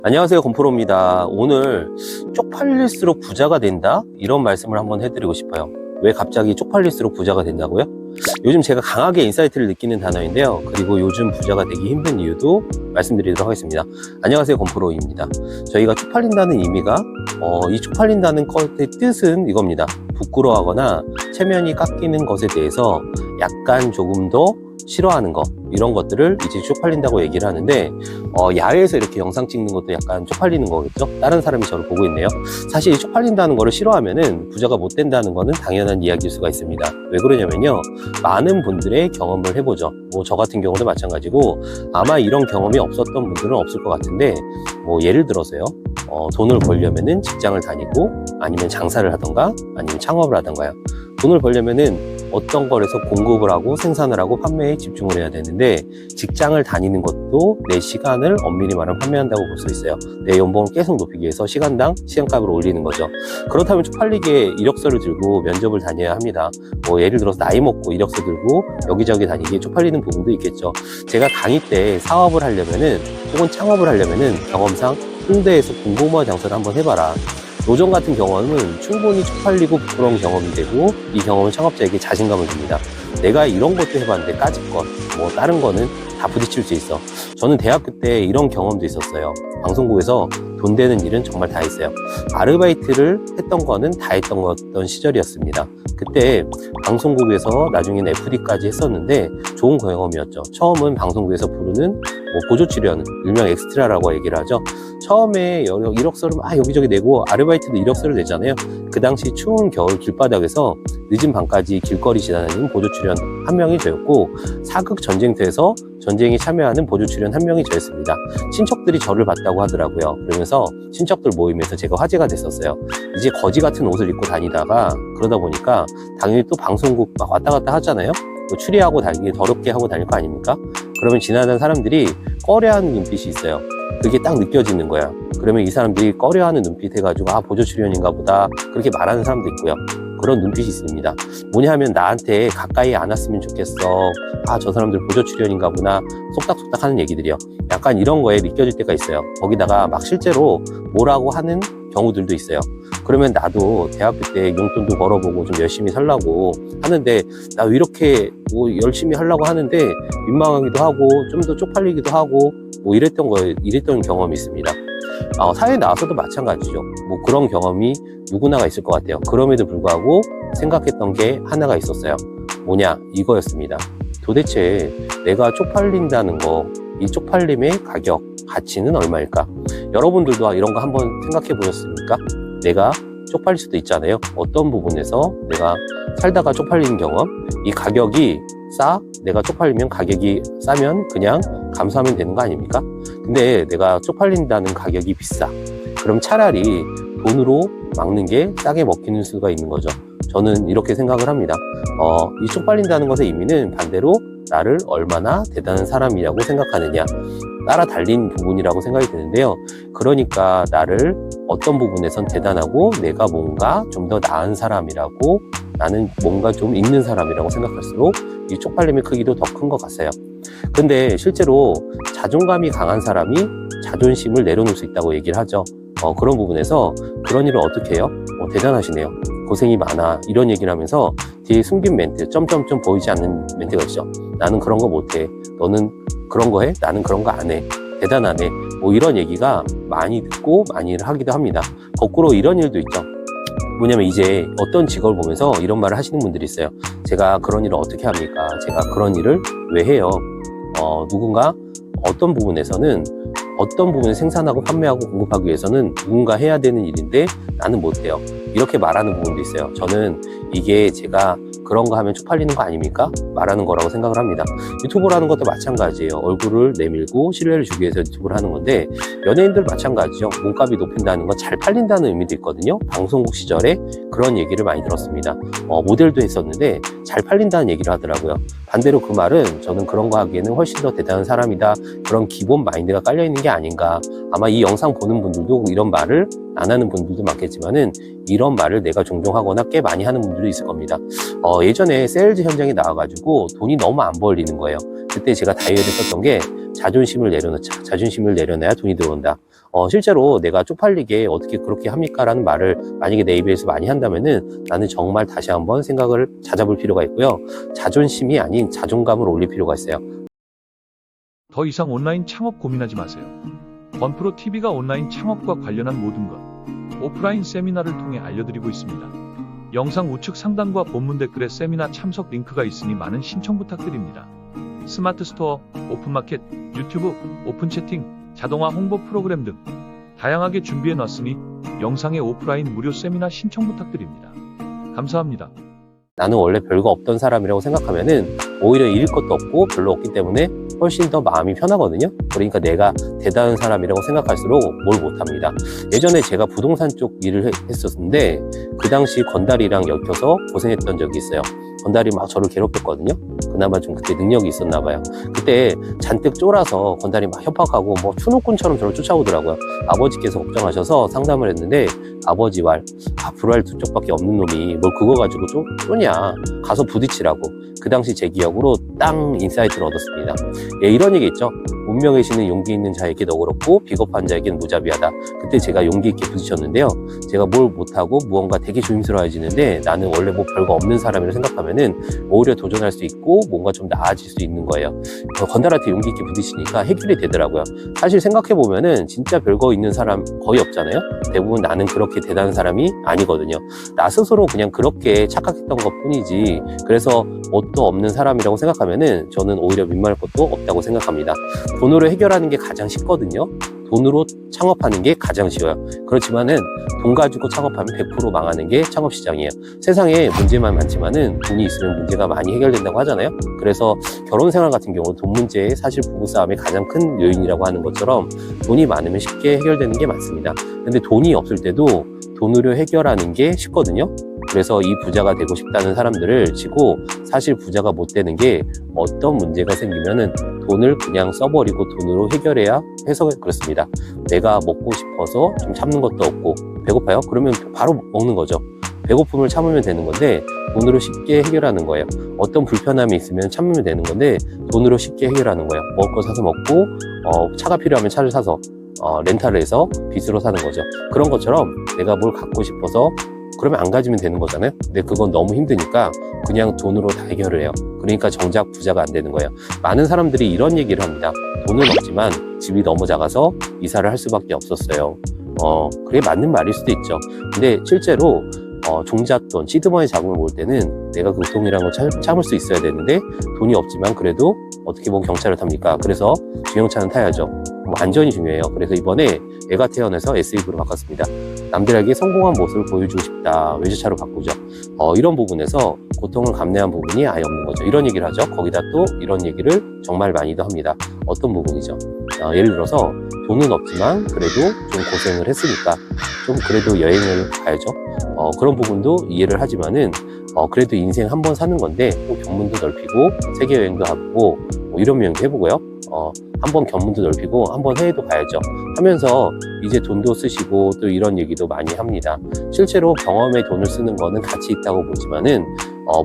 안녕하세요, 건프로입니다. 오늘 쪽팔릴수록 부자가 된다? 이런 말씀을 한번 해드리고 싶어요. 왜 갑자기 쪽팔릴수록 부자가 된다고요? 요즘 제가 강하게 인사이트를 느끼는 단어인데요. 그리고 요즘 부자가 되기 힘든 이유도 말씀드리도록 하겠습니다. 안녕하세요, 건프로입니다. 저희가 쪽팔린다는 의미가 이 쪽팔린다는 것의 뜻은 이겁니다. 부끄러워하거나 체면이 깎이는 것에 대해서 약간 조금 더 싫어하는 거, 이런 것들을 이제 쪽팔린다고 얘기를 하는데, 야외에서 이렇게 영상 찍는 것도 약간 쪽팔리는 거겠죠? 다른 사람이 저를 보고 있네요. 사실 쪽팔린다는 거를 싫어하면은 부자가 못 된다는 거는 당연한 이야기일 수가 있습니다. 왜 그러냐면요, 많은 분들의 경험을 해보죠. 뭐 저 같은 경우도 마찬가지고, 아마 이런 경험이 없었던 분들은 없을 것 같은데, 뭐 예를 들어서요, 돈을 벌려면은 직장을 다니고, 아니면 장사를 하던가, 아니면 창업을 하던가요. 돈을 벌려면은 어떤 거에서 공급을 하고 생산을 하고 판매에 집중을 해야 되는데, 직장을 다니는 것도 내 시간을 엄밀히 말하면 판매한다고 볼 수 있어요. 내 연봉을 계속 높이기 위해서 시간당 시간값을 올리는 거죠. 그렇다면 쪽팔리게 이력서를 들고 면접을 다녀야 합니다. 뭐 예를 들어서 나이 먹고 이력서 들고 여기저기 다니기에 쪽팔리는 부분도 있겠죠. 제가 강의 때 사업을 하려면은, 혹은 창업을 하려면은 경험상 홍대에서 군고구마 장사를 한번 해봐라, 노점 같은 경험은 충분히 쪽팔리고 부끄러운 경험이 되고, 이 경험은 창업자에게 자신감을 줍니다. 내가 이런 것도 해봤는데 까짓것, 뭐 다른 거는 다 부딪힐 수 있어. 저는 대학교 때 이런 경험도 있었어요. 방송국에서 돈 되는 일은 정말 다 했어요. 아르바이트를 했던 거는 다 했던 시절이었습니다. 그때 방송국에서 나중에는 FD까지 했었는데 좋은 경험이었죠. 처음은 방송국에서 부르는 보조 출연, 일명 엑스트라라고 얘기를 하죠. 처음에 이력서를 막 여기저기 내고, 아르바이트도 이력서를 내잖아요. 그 당시 추운 겨울 길바닥에서 늦은 밤까지 길거리 지나다니는 보조 출연 한 명이 저였고, 사극 전쟁터에서 전쟁에 참여하는 보조 출연 한 명이 저였습니다. 친척들이 저를 봤다고 하더라고요. 그러면서 친척들 모임에서 제가 화제가 됐었어요. 이제 거지 같은 옷을 입고 다니다가, 그러다 보니까 당연히 또 방송국 막 왔다 갔다 하잖아요. 뭐 추리하고 다니기, 더럽게 하고 다닐 거 아닙니까? 그러면 지나가는 사람들이 꺼려하는 눈빛이 있어요. 그게 딱 느껴지는 거야. 그러면 이 사람들이 꺼려하는 눈빛 해가지고, 보조 출연인가 보다, 그렇게 말하는 사람도 있고요. 그런 눈빛이 있습니다. 뭐냐 하면, 나한테 가까이 안 왔으면 좋겠어, 저 사람들 보조 출연인가 보나, 속닥속닥 하는 얘기들이요. 약간 이런 거에 느껴질 때가 있어요. 거기다가 막 실제로 뭐라고 하는 경우들도 있어요. 그러면 나도 대학교 때 용돈도 벌어보고 좀 열심히 살라고 하는데, 나 왜 이렇게 뭐 열심히 하려고 하는데 민망하기도 하고 좀 더 쪽팔리기도 하고, 뭐 이랬던 경험이 있습니다. 사회에 나와서도 마찬가지죠. 뭐 그런 경험이 누구나가 있을 것 같아요. 그럼에도 불구하고 생각했던 게 하나가 있었어요. 뭐냐, 이거였습니다. 도대체 내가 쪽팔린다는 거, 이 쪽팔림의 가격, 가치는 얼마일까? 여러분들도 이런 거 한번 생각해 보셨습니까? 내가 쪽팔릴 수도 있잖아요. 어떤 부분에서 내가 살다가 쪽팔리는 경험, 이 가격이 내가 쪽팔리면, 가격이 싸면 그냥 감수하면 되는 거 아닙니까? 근데 내가 쪽팔린다는 가격이 비싸. 그럼 차라리 돈으로 막는 게 싸게 먹히는 수가 있는 거죠. 저는 이렇게 생각을 합니다. 이 쪽팔린다는 것의 의미는 반대로 나를 얼마나 대단한 사람이라고 생각하느냐, 따라 달린 부분이라고 생각이 드는데요. 그러니까 나를 어떤 부분에선 대단하고, 내가 뭔가 좀 더 나은 사람이라고, 나는 뭔가 좀 있는 사람이라고 생각할수록 이 쪽팔림의 크기도 더 큰 것 같아요. 근데 실제로 자존감이 강한 사람이 자존심을 내려놓을 수 있다고 얘기를 하죠. 그런 부분에서 그런 일을 어떻게 해요? 대단하시네요, 고생이 많아, 이런 얘기를 하면서 뒤에 숨긴 멘트, 점점점 보이지 않는 멘트가 있죠. 나는 그런 거 못해, 너는 그런 거 해? 나는 그런 거 안 해, 대단하네, 뭐 이런 얘기가 많이 듣고 많이 하기도 합니다. 거꾸로 이런 일도 있죠. 뭐냐면, 이제 어떤 직업을 보면서 이런 말을 하시는 분들이 있어요. 제가 그런 일을 어떻게 합니까? 제가 그런 일을 왜 해요? 누군가 어떤 부분에서는, 어떤 부분을 생산하고 판매하고 공급하기 위해서는 누군가 해야 되는 일인데 나는 못해요, 이렇게 말하는 부분도 있어요. 저는 이게 제가 그런 거 하면 쪽팔리는 거 아닙니까? 말하는 거라고 생각을 합니다. 유튜브라는 것도 마찬가지예요. 얼굴을 내밀고 신뢰를 주기 위해서 유튜브를 하는 건데, 연예인들 마찬가지죠. 몸값이 높인다는 건 잘 팔린다는 의미도 있거든요. 방송국 시절에 그런 얘기를 많이 들었습니다. 모델도 했었는데 잘 팔린다는 얘기를 하더라고요. 반대로 그 말은, 저는 그런 거 하기에는 훨씬 더 대단한 사람이다, 그런 기본 마인드가 깔려있는 게 아닌가. 아마 이 영상 보는 분들도 이런 말을 안 하는 분들도 많겠지만은, 이런 말을 내가 종종 하거나 꽤 많이 하는 분들도 있을 겁니다. 예전에 세일즈 현장에 나와가지고 돈이 너무 안 벌리는 거예요. 그때 제가 다이어리를 썼던 게, 자존심을 내려놓자, 자존심을 내려놔야 돈이 들어온다. 실제로 내가 쪽팔리게 어떻게 그렇게 합니까? 라는 말을 만약에 내 입에서 많이 한다면은 나는 정말 다시 한번 생각을 찾아볼 필요가 있고요. 자존심이 아닌 자존감을 올릴 필요가 있어요. 더 이상 온라인 창업 고민하지 마세요. 건프로TV가 온라인 창업과 관련한 모든 것, 오프라인 세미나를 통해 알려드리고 있습니다. 영상 우측 상단과 본문 댓글에 세미나 참석 링크가 있으니 많은 신청 부탁드립니다. 스마트 스토어, 오픈마켓, 유튜브, 오픈 채팅, 자동화 홍보 프로그램 등 다양하게 준비해 놨으니 영상의 오프라인 무료 세미나 신청 부탁드립니다. 감사합니다. 나는 원래 별거 없던 사람이라고 생각하면은 오히려 잃을 것도 없고 별로 없기 때문에 훨씬 더 마음이 편하거든요. 그러니까 내가 대단한 사람이라고 생각할수록 뭘 못합니다. 예전에 제가 부동산 쪽 일을 했었는데 그 당시 건달이랑 엮여서 고생했던 적이 있어요. 건달이 막 저를 괴롭혔거든요. 그나마 좀 그때 능력이 있었나 봐요. 그때 잔뜩 쫄아서 건달이 막 협박하고 뭐 추노꾼처럼 저를 쫓아오더라고요. 아버지께서 걱정하셔서 상담을 했는데 아버지 말, 불알 두 쪽밖에 없는 놈이 뭘 그거 가지고 쏘냐, 가서 부딪히라고. 그 당시 제 기억으로 땅 인사이트를 얻었습니다. 예, 이런 얘기 있죠. 운명의 신은 용기 있는 자에게 너그럽고 비겁한 자에게는 무자비하다. 그때 제가 용기 있게 부딪혔는데요. 제가 뭘 못하고 무언가 되게 조심스러워지는데 나는 원래 뭐 별거 없는 사람이라고 생각하면은 오히려 도전할 수 있고 뭔가 좀 나아질 수 있는 거예요. 건달한테 용기 있게 부딪히니까 해결이 되더라고요. 사실 생각해보면은 진짜 별거 있는 사람 거의 없잖아요. 대부분 나는 그렇게 대단한 사람이 아니거든요. 나 스스로 그냥 그렇게 착각했던 것 뿐이지. 그래서 뭣도 없는 사람이라고 생각하면은 저는 오히려 민망할 것도 없다고 생각합니다. 돈으로 해결하는 게 가장 쉽거든요. 돈으로 창업하는 게 가장 쉬워요. 그렇지만은 돈 가지고 창업하면 100% 망하는 게 창업시장이에요. 세상에 문제만 많지만은 돈이 있으면 문제가 많이 해결된다고 하잖아요. 그래서 결혼생활 같은 경우는 돈 문제 사실 부부싸움의 가장 큰 요인이라고 하는 것처럼 돈이 많으면 쉽게 해결되는 게 많습니다. 근데 돈이 없을 때도 돈으로 해결하는 게 쉽거든요. 그래서 이 부자가 되고 싶다는 사람들을 치고 사실 부자가 못 되는 게 어떤 문제가 생기면은 돈을 그냥 써버리고 돈으로 해결해야 해서 그렇습니다. 내가 먹고 싶어서 좀 참는 것도 없고 배고파요? 그러면 바로 먹는 거죠. 배고픔을 참으면 되는 건데 돈으로 쉽게 해결하는 거예요. 어떤 불편함이 있으면 참으면 되는 건데 돈으로 쉽게 해결하는 거예요. 먹을 거 사서 먹고 차가 필요하면 차를 사서 렌탈을 해서 빚으로 사는 거죠. 그런 것처럼 내가 뭘 갖고 싶어서 그러면 안 가지면 되는 거잖아요. 근데 그건 너무 힘드니까 그냥 돈으로 다 해결을 해요. 그러니까 정작 부자가 안 되는 거예요. 많은 사람들이 이런 얘기를 합니다. 돈은 없지만 집이 너무 작아서 이사를 할 수밖에 없었어요. 그게 맞는 말일 수도 있죠. 근데 실제로 종잣돈, 시드머니 자금을 모을 때는 내가 그 돈이라는 걸 참을 수 있어야 되는데 돈이 없지만 그래도 어떻게 보면 경차를 탑니까? 그래서 중형차는 타야죠. 안전이 중요해요. 그래서 이번에 애가 태어나서 SUV로 바꿨습니다. 남들에게 성공한 모습을 보여주고 싶다. 외제차로 바꾸죠. 이런 부분에서 고통을 감내한 부분이 아예 없는 거죠. 이런 얘기를 하죠. 거기다 또 이런 얘기를 정말 많이도 합니다. 어떤 부분이죠? 예를 들어서 돈은 없지만 그래도 좀 고생을 했으니까 좀 그래도 여행을 가야죠. 그런 부분도 이해를 하지만은 그래도 인생 한 번 사는 건데 꼭 견문도 넓히고 세계 여행도 하고 이런 여행도 해보고요. 한번 견문도 넓히고 한번 해외도 가야죠 하면서 이제 돈도 쓰시고 또 이런 얘기도 많이 합니다. 실제로 경험에 돈을 쓰는 거는 가치 있다고 보지만은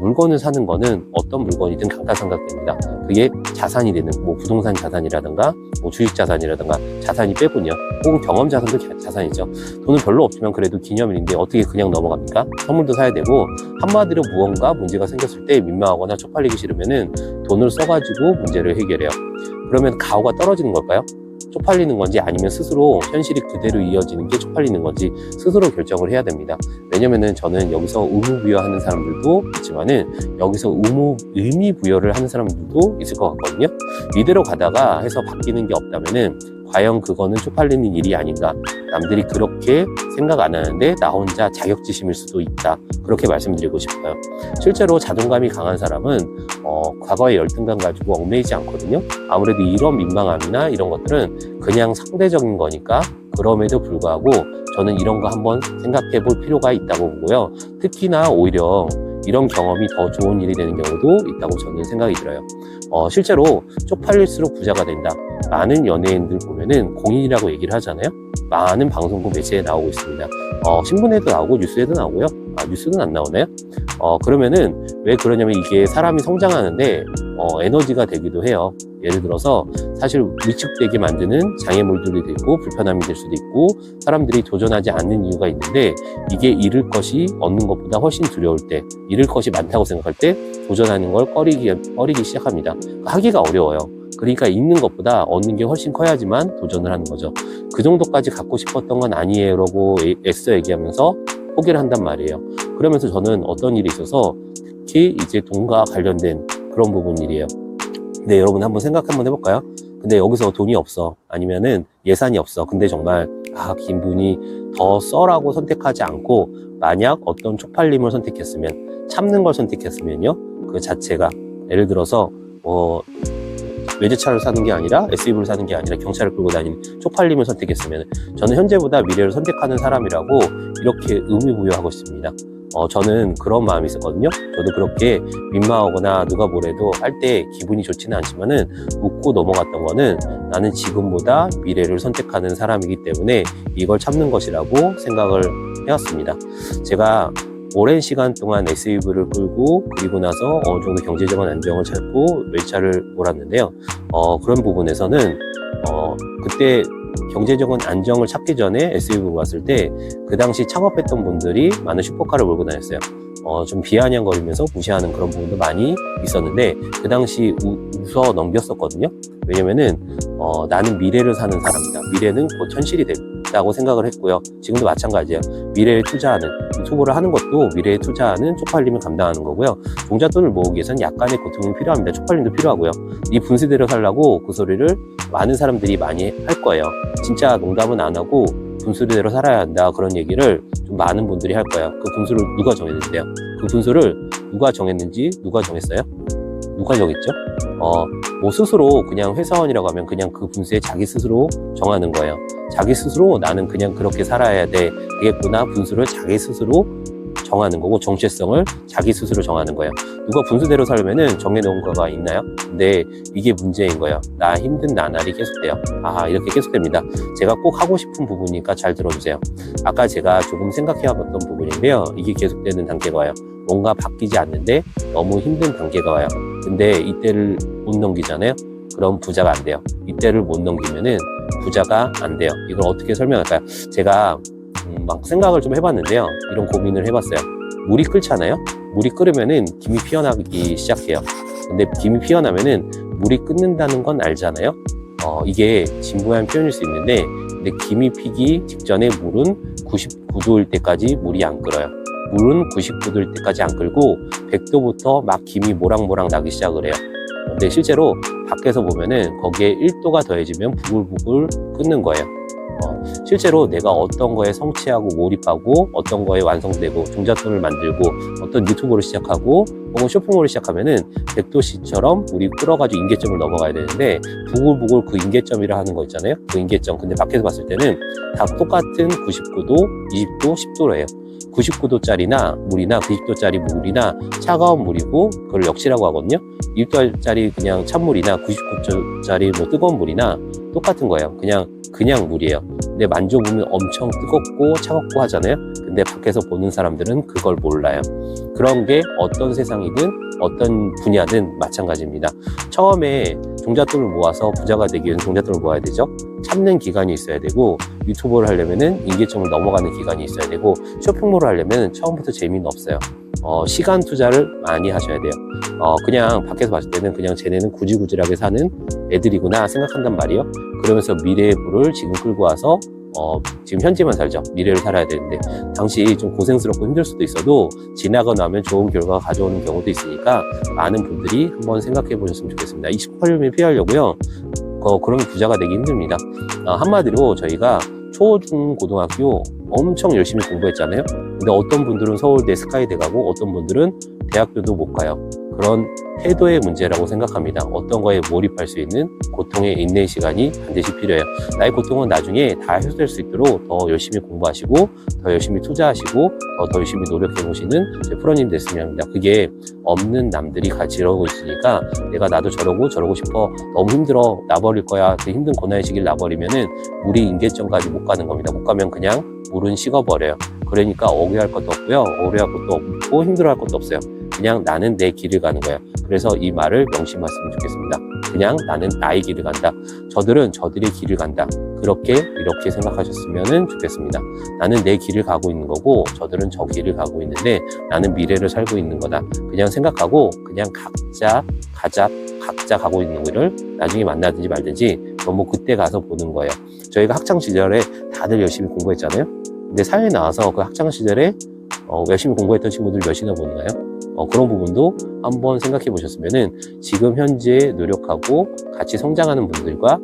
물건을 사는 거는 어떤 물건이든 강타상각됩니다. 그게 자산이 되는 부동산 자산이라든가 주식 자산이라든가 자산이 빼군요. 혹은 경험 자산도 자산이죠. 돈은 별로 없지만 그래도 기념일인데 어떻게 그냥 넘어갑니까? 선물도 사야 되고 한마디로 무언가 문제가 생겼을 때 민망하거나 쪽팔리기 싫으면은 돈을 써가지고 문제를 해결해요. 그러면 가오가 떨어지는 걸까요? 쪽팔리는 건지 아니면 스스로 현실이 그대로 이어지는 게 쪽팔리는 건지 스스로 결정을 해야 됩니다. 왜냐면은 저는 여기서 의무부여하는 사람들도 있지만은 여기서 의미부여를 하는 사람들도 있을 것 같거든요. 이대로 가다가 해서 바뀌는 게 없다면은 과연 그거는 쪽팔리는 일이 아닌가. 남들이 그렇게 생각 안 하는데 나 혼자 자격지심일 수도 있다. 그렇게 말씀드리고 싶어요. 실제로 자존감이 강한 사람은 과거의 열등감 가지고 얽매이지 않거든요. 아무래도 이런 민망함이나 이런 것들은 그냥 상대적인 거니까 그럼에도 불구하고 저는 이런 거 한번 생각해 볼 필요가 있다고 보고요. 특히나 오히려 이런 경험이 더 좋은 일이 되는 경우도 있다고 저는 생각이 들어요. 실제로 쪽팔릴수록 부자가 된다. 많은 연예인들 보면은 공인이라고 얘기를 하잖아요. 많은 방송국 매체에 나오고 있습니다. 신문에도 나오고 뉴스에도 나오고요. 뉴스는 안 나오나요? 그러면은 왜 그러냐면 이게 사람이 성장하는데 에너지가 되기도 해요. 예를 들어서 사실 위축되게 만드는 장애물들이 되고 불편함이 될 수도 있고 사람들이 도전하지 않는 이유가 있는데 이게 잃을 것이 얻는 것보다 훨씬 두려울 때, 잃을 것이 많다고 생각할 때 도전하는 걸 꺼리기 시작합니다. 하기가 어려워요. 그러니까 잃는 것보다 얻는 게 훨씬 커야지만 도전을 하는 거죠. 그 정도까지 갖고 싶었던 건 아니에요 라고 애써 얘기하면서 포기를 한단 말이에요. 그러면서 저는 어떤 일이 있어서 특히 이제 돈과 관련된 그런 부분일이에요. 근데 여러분 한번 생각 한번 해볼까요? 근데 여기서 돈이 없어, 아니면은 예산이 없어. 근데 정말 기분이 더 써라고 선택하지 않고 만약 어떤 쪽팔림을 선택했으면, 참는 걸 선택했으면요, 그 자체가 예를 들어서 외제차를 사는 게 아니라 SUV를 사는 게 아니라 경차를 끌고 다니는 쪽팔림을 선택했으면 저는 현재보다 미래를 선택하는 사람이라고 이렇게 의미부여하고 있습니다. 저는 그런 마음이 있었거든요. 저도 그렇게 민망하거나 누가 뭐래도 할 때 기분이 좋지는 않지만은 묻고 넘어갔던 거는 나는 지금보다 미래를 선택하는 사람이기 때문에 이걸 참는 것이라고 생각을 해왔습니다. 제가 오랜 시간 동안 SUV를 끌고 그리고 나서 어느 정도 경제적인 안정을 찾고 외차를 몰았는데요. 그런 부분에서는 그때 경제적인 안정을 찾기 전에 SUV를 왔을 때 그 당시 창업했던 분들이 많은 슈퍼카를 몰고 다녔어요. 좀 비아냥거리면서 무시하는 그런 부분도 많이 있었는데 그 당시 웃어 넘겼었거든요. 왜냐면은 나는 미래를 사는 사람이다. 미래는 곧 현실이 된다고 생각을 했고요. 지금도 마찬가지예요. 미래에 투자하는, 유튜브를 하는 것도 미래에 투자하는 쪽팔림을 감당하는 거고요. 종잣돈을 모으기 위해서는 약간의 고통이 필요합니다. 쪽팔림도 필요하고요. 이 분수대로 살라고 그 소리를 많은 사람들이 많이 할 거예요. 진짜 농담은 안 하고 분수대로 살아야 한다, 그런 얘기를 좀 많은 분들이 할 거예요. 그 분수를 누가 정했는데요? 그 분수를 누가 정했는지 누가 정했어요? 누가 정했죠? 뭐 스스로 그냥 회사원이라고 하면 그냥 그 분수에 자기 스스로 정하는 거예요. 자기 스스로 나는 그냥 그렇게 살아야 되겠구나, 분수를 자기 스스로 정하는 거고 정체성을 자기 스스로 정하는 거예요. 누가 분수대로 살면은 정해놓은 거가 있나요? 근데 이게 문제인 거예요. 나 힘든 나날이 계속돼요. 이렇게 계속됩니다. 제가 꼭 하고 싶은 부분이니까 잘 들어주세요. 아까 제가 조금 생각해봤던 부분인데요. 이게 계속되는 단계가 와요. 뭔가 바뀌지 않는데 너무 힘든 단계가 와요. 근데 이때를 못 넘기잖아요. 그럼 부자가 안 돼요. 이때를 못 넘기면은 부자가 안 돼요. 이걸 어떻게 설명할까요? 제가 막 생각을 좀 해봤는데요. 이런 고민을 해봤어요. 물이 끓잖아요. 물이 끓으면은 김이 피어나기 시작해요. 근데 김이 피어나면은 물이 끓는다는 건 알잖아요. 이게 진부한 표현일 수 있는데, 근데 김이 피기 직전에 물은 99도일 때까지 물이 안 끓어요. 물은 99도일 때까지 안 끓고 100도부터 막 김이 모락모락 나기 시작을 해요. 근데 실제로 밖에서 보면은 거기에 1도가 더해지면 부글부글 끓는 거예요. 실제로 내가 어떤 거에 성취하고 몰입하고 어떤 거에 완성되고 종잣돈을 만들고 어떤 유튜브를 시작하고 혹은 쇼핑몰을 시작하면은 100도씨처럼 물이 끓어가지고 인계점을 넘어가야 되는데 부글부글 그 인계점이라 하는 거 있잖아요. 그 인계점. 근데 밖에서 봤을 때는 다 똑같은 99도, 20도, 10도래요. 99도짜리나 물이나 90도짜리 물이나 차가운 물이고 그걸 역시라고 하거든요. 20도짜리 그냥 찬물이나 99도짜리 뭐 뜨거운 물이나 똑같은 거예요. 그냥 물이에요. 근데 만져보면 엄청 뜨겁고 차갑고 하잖아요. 근데 밖에서 보는 사람들은 그걸 몰라요. 그런 게 어떤 세상이든 어떤 분야든 마찬가지입니다. 처음에 종잣돈을 모아서 부자가 되기 위해서 종잣돈을 모아야 되죠. 참는 기간이 있어야 되고, 유튜브를 하려면은 인계점을 넘어가는 기간이 있어야 되고, 쇼핑몰을 하려면 처음부터 재미는 없어요. 시간 투자를 많이 하셔야 돼요. 그냥 밖에서 봤을 때는 그냥 쟤네는 구질구질하게 사는 애들이구나 생각한단 말이에요. 그러면서 미래의 부를 지금 끌고 와서 지금 현재만 살죠. 미래를 살아야 되는데 당시 좀 고생스럽고 힘들 수도 있어도 지나고 나면 좋은 결과가 가져오는 경우도 있으니까 많은 분들이 한번 생각해 보셨으면 좋겠습니다. 28년을 피하려고요. 그러면 부자가 되기 힘듭니다. 한마디로 저희가 초, 중, 고등학교 엄청 열심히 공부했잖아요. 근데 어떤 분들은 서울대 스카이대 가고 어떤 분들은 대학교도 못 가요. 그런 태도의 문제라고 생각합니다. 어떤 거에 몰입할 수 있는 고통의 인내 시간이 반드시 필요해요. 나의 고통은 나중에 다 해소될 수 있도록 더 열심히 공부하시고 더 열심히 투자하시고 더 열심히 노력해 보시는 프로님 됐으면 합니다. 그게 없는 남들이 같이 이러고 있으니까 내가 나도 저러고 싶어, 너무 힘들어, 나버릴 거야, 그 힘든 고난의 시기를 나버리면은 우리 인계점까지 못 가는 겁니다. 못 가면 그냥 물은 식어버려요. 그러니까 억울할 것도 없고요, 억울할 것도 없고 힘들어할 것도 없어요. 그냥 나는 내 길을 가는 거예요. 그래서 이 말을 명심하시면 좋겠습니다. 그냥 나는 나의 길을 간다. 저들은 저들의 길을 간다. 이렇게 생각하셨으면 좋겠습니다. 나는 내 길을 가고 있는 거고 저들은 저 길을 가고 있는데 나는 미래를 살고 있는 거다. 그냥 생각하고 그냥 각자 가고 있는 거를 나중에 만나든지 말든지 너무 그때 가서 보는 거예요. 저희가 학창 시절에 다들 열심히 공부했잖아요. 근데 사회에 나와서 그 학창 시절에 열심히 공부했던 친구들 몇이나 보나요? 그런 부분도 한번 생각해 보셨으면은 지금 현재 노력하고 같이 성장하는 분들과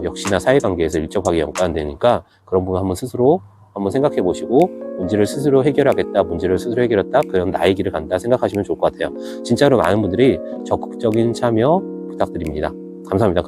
역시나 사회관계에서 일정하게 연관되니까 그런 부분 한번 스스로 한번 생각해 보시고 문제를 스스로 해결하겠다, 문제를 스스로 해결했다, 그럼 나의 길을 간다 생각하시면 좋을 것 같아요. 진짜로 많은 분들이 적극적인 참여 부탁드립니다. 감사합니다.